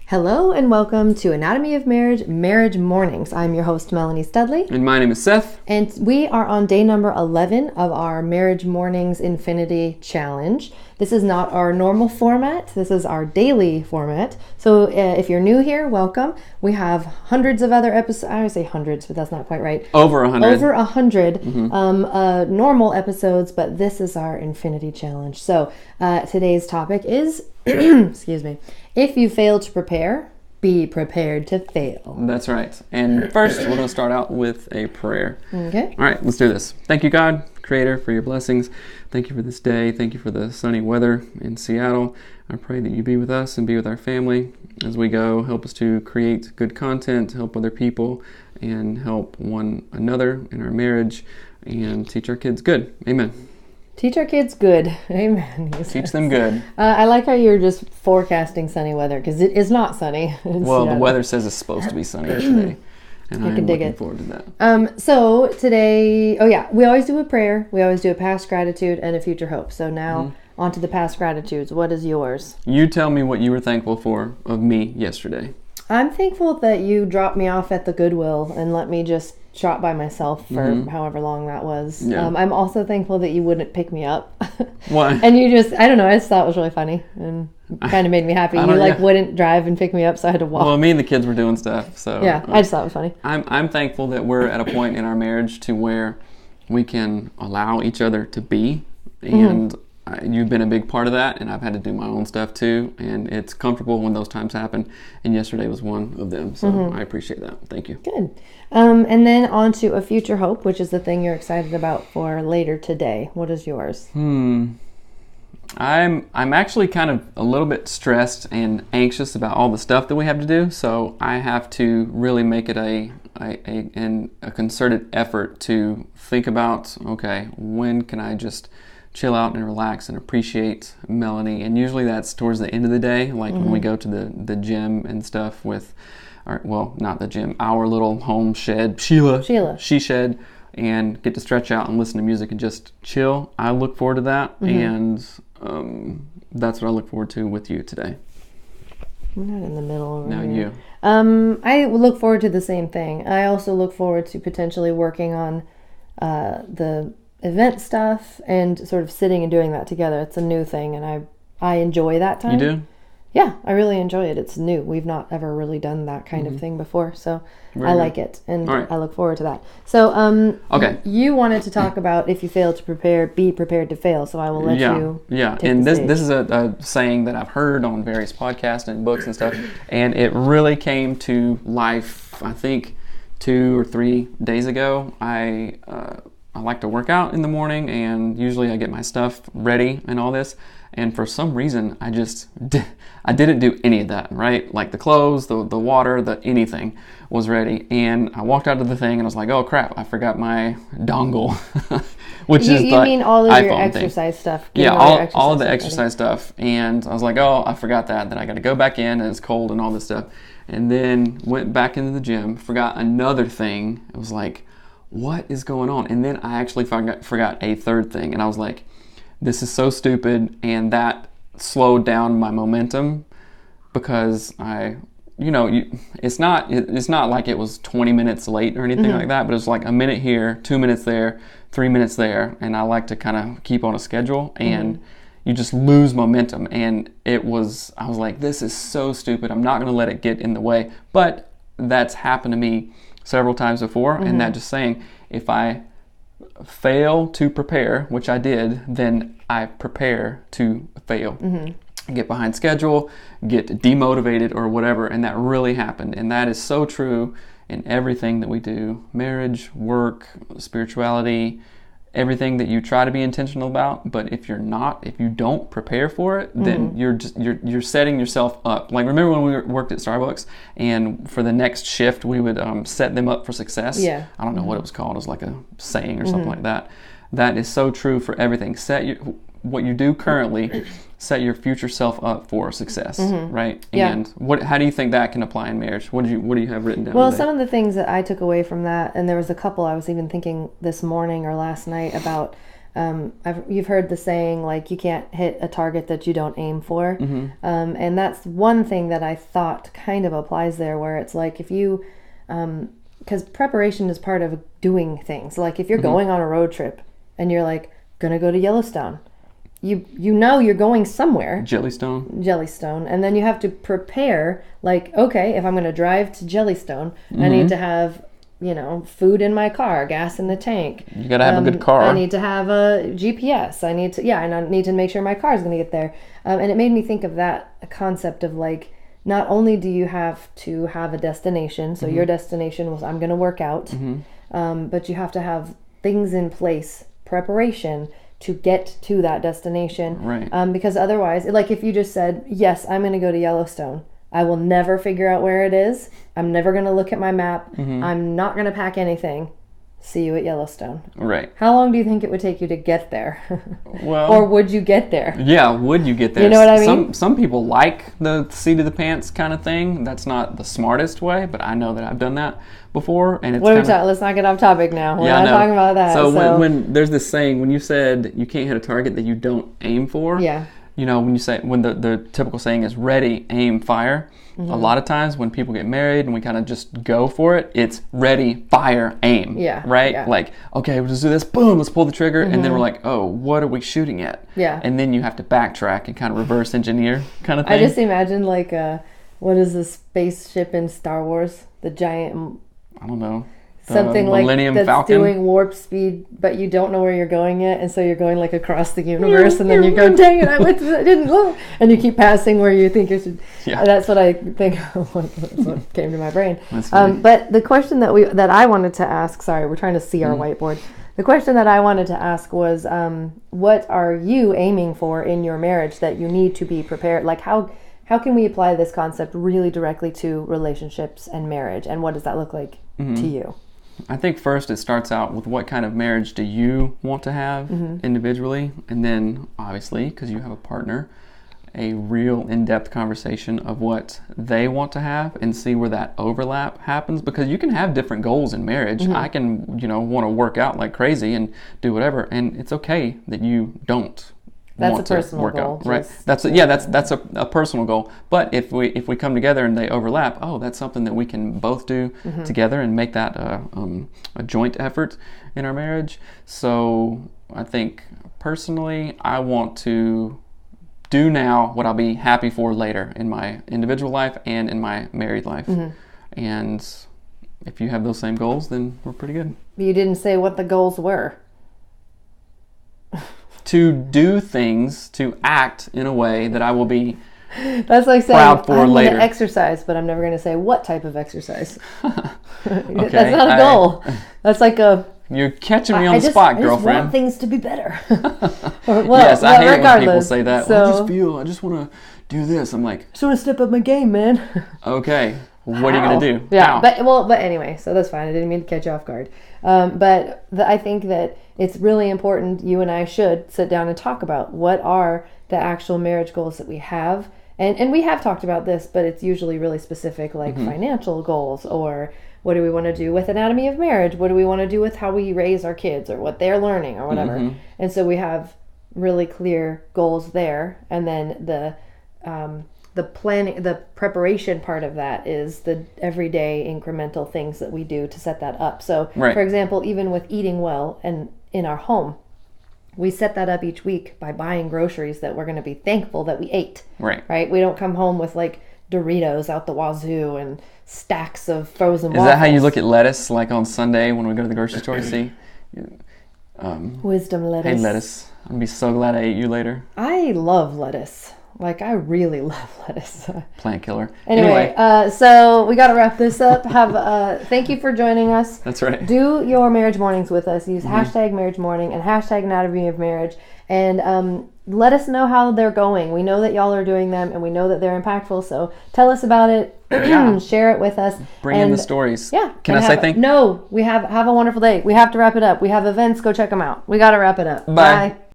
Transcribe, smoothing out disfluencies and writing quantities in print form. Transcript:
Hello and welcome to Anatomy of Marriage, Marriage Mornings. I'm your host, Melanie Studley. And my name is Seth. And we are on day number 11 of our Marriage Mornings Infinity Challenge. This is not our normal format. This is our daily format. So if you're new here, welcome. We have hundreds of other episodes. I would say hundreds, but that's not quite right. Over 100. Over 100 normal episodes, but this is our Infinity Challenge. So today's topic is, excuse me, if you fail to prepare, be prepared to fail. That's right. And first, we're going to start out with a prayer. Okay. All right, let's do this. Thank you, God, Creator, for your blessings. Thank you for this day. Thank you for the sunny weather in Seattle. I pray that you be with us and be with our family as we go. Help us to create good content, help other people, and help one another in our marriage, and teach our kids good. Amen. Teach our kids good. Amen. Teach them good. I like how you're just forecasting sunny weather, because it is not sunny. Well, the weather says it's supposed to be sunny today. And I'm looking forward to that. So today, we always do a prayer. We always do a past gratitude and a future hope. So now on to the past gratitudes. What is yours? You tell me what you were thankful for of me yesterday. I'm thankful that you dropped me off at the Goodwill and let me just shop by myself for however long that was. Yeah. I'm also thankful that you wouldn't pick me up. Why? And you just, I don't know, I just thought it was really funny and kind of made me happy. You wouldn't drive and pick me up, so I had to walk. Well, me and the kids were doing stuff, so yeah, I just thought it was funny. I'm thankful that we're at a point in our marriage to where we can allow each other to be, and you've been a big part of that, and I've had to do my own stuff too, and it's comfortable when those times happen, and yesterday was one of them, so I appreciate that. Thank you. Good. And then on to a future hope, which is the thing you're excited about for later today. What is yours? I'm actually kind of a little bit stressed and anxious about all the stuff that we have to do, so I have to really make it a concerted effort to think about, okay, when can I just chill out and relax and appreciate Melanie? And usually that's towards the end of the day, like when we go to the gym and stuff with, not the gym, our little home shed, Sheila. She shed, and get to stretch out and listen to music and just chill. I look forward to that, and that's what I look forward to with you today. We're not in the middle over now here. You. I look forward to the same thing. I also look forward to potentially working on the event stuff and sort of sitting and doing that together. It's a new thing, and I enjoy that time. You do? Yeah, I really enjoy it. It's new. We've not ever really done that kind of thing before, so I like it, and I look forward to that. So, you wanted to talk about if you fail to prepare, be prepared to fail. So I will let you. Yeah, and this is a saying that I've heard on various podcasts and books and stuff, and it really came to life, I think, 2 or 3 days ago. I like to work out in the morning, and usually I get my stuff ready and all this. And for some reason, I didn't do any of that, right? Like the clothes, the water, anything was ready. And I walked out of the thing and I was like, oh crap, I forgot my dongle, which is you mean all of your iPhone exercise thing. Stuff? Yeah, all of the exercise stuff. And I was like, oh, I forgot that. Then I got to go back in and it's cold and all this stuff. And then went back into the gym, forgot another thing. It was like, what is going on? And then I actually forgot a third thing. And I was like, this is so stupid, and that slowed down my momentum because it's not like it was 20 minutes late or anything like that, but it was like a minute here, 2 minutes there, 3 minutes there, and I like to kind of keep on a schedule, and you just lose momentum, and I was like, this is so stupid, I'm not going to let it get in the way, but that's happened to me several times before, and that just saying, if I fail to prepare, which I did, then I prepare to fail. Get behind schedule, get demotivated or whatever, and that really happened. And that is so true in everything that we do. Marriage, work, spirituality, everything that you try to be intentional about, but if you don't prepare for it, then you're setting yourself up. Like, remember when we worked at Starbucks, and for the next shift we would set them up for success? Yeah. I don't know what it was called. It was like a saying or something like that. That is so true for everything. What you do currently, set your future self up for success, right? Yeah. And how do you think that can apply in marriage? What do you have written down? Well, today? some of the things that I took away from that, and there was a couple I was even thinking this morning or last night about you've heard the saying, like, you can't hit a target that you don't aim for. Mm-hmm. And that's one thing that I thought kind of applies there, where it's like if you, because preparation is part of doing things. Like if you're going on a road trip and you're like, gonna go to Yellowstone, you know you're going somewhere. Jellystone. And then you have to prepare, like, okay, if I'm going to drive to Jellystone, I need to have, food in my car, gas in the tank. You got to have a good car. I need to have a GPS. I need to make sure my car is going to get there. And it made me think of that concept of, like, not only do you have to have a destination, so your destination was, I'm going to work out, but you have to have things in place, preparation, to get to that destination. Right. Because otherwise, like if you just said, yes, I'm going to go to Yellowstone, I will never figure out where it is. I'm never going to look at my map. I'm not going to pack anything. See you at Yellowstone. Right. How long do you think it would take you to get there? Well, or would you get there? Yeah, would you get there? You know what I mean? Some people like the seat of the pants kind of thing. That's not the smartest way, but I know that I've done that before, and it's let's not get off topic now. We're not talking about that. So when there's this saying, when you said you can't hit a target that you don't aim for, when you say, when the typical saying is ready, aim, fire, a lot of times when people get married and we kind of just go for it, it's ready, fire, aim. Yeah. Right? Yeah. Like, okay, we'll just do this, boom, let's pull the trigger, and then we're like, oh, what are we shooting at? Yeah. And then you have to backtrack and kind of reverse engineer kind of thing. I just imagine, like, what is the spaceship in Star Wars? The giant... I don't know. Something like that's Falcon. Doing warp speed, but you don't know where you're going yet, and so you're going like across the universe, and then you go, dang it, I didn't look, and you keep passing where you think you should. Yeah. That's what I think. That's what came to my brain. That's funny. But the question that I wanted to ask, sorry, we're trying to see our whiteboard. The question that I wanted to ask was, what are you aiming for in your marriage that you need to be prepared? Like how can we apply this concept really directly to relationships and marriage, and what does that look like to you? I think first it starts out with what kind of marriage do you want to have individually, and then obviously, because you have a partner, a real in-depth conversation of what they want to have and see where that overlap happens, because you can have different goals in marriage. I can, want to work out like crazy and do whatever, and it's okay that you don't. That's a personal goal, out, right? That's a personal goal. But if we come together and they overlap, that's something that we can both do together and make that a joint effort in our marriage. So I think personally, I want to do now what I'll be happy for later in my individual life and in my married life. And if you have those same goals, then we're pretty good. You didn't say what the goals were. To do things, to act in a way that I will be That's like saying, proud for I'm later. going to exercise, but I'm never going to say what type of exercise. Okay, that's not a goal. That's like a... You're catching me on the spot, girlfriend. I just want things to be better. Yes, I hate when people say that. So, I just want to do this. I'm like... I just want to step up my game, man. Okay, what are you going to do? Yeah, How? but anyway, so that's fine. I didn't mean to catch you off guard. I think that it's really important, you and I should sit down and talk about what are the actual marriage goals that we have. And we have talked about this, but it's usually really specific, like financial goals, or what do we want to do with anatomy of marriage? What do we want to do with how we raise our kids, or what they're learning, or whatever. And so we have really clear goals there. And then the planning, the preparation part of that is the everyday incremental things that we do to set that up. So, for example, even with eating well and in our home, we set that up each week by buying groceries that we're going to be thankful that we ate. Right? We don't come home with like Doritos out the wazoo and stacks of frozen waffles. Is that how you look at lettuce, like on Sunday when we go to the grocery store? See, wisdom lettuce. Hey, lettuce. I'm going to be so glad I ate you later. I love lettuce. Like, I really love lettuce. Plant killer. Anyway, so we got to wrap this up. Thank you for joining us. That's right. Do your marriage mornings with us. Use hashtag marriage morning and hashtag anatomy of marriage. And let us know how they're going. We know that y'all are doing them, and we know that they're impactful. So tell us about it. Share it with us. Bring in the stories. Yeah. Can I say thank you? No. Have a wonderful day. We have to wrap it up. We have events. Go check them out. We got to wrap it up. Bye.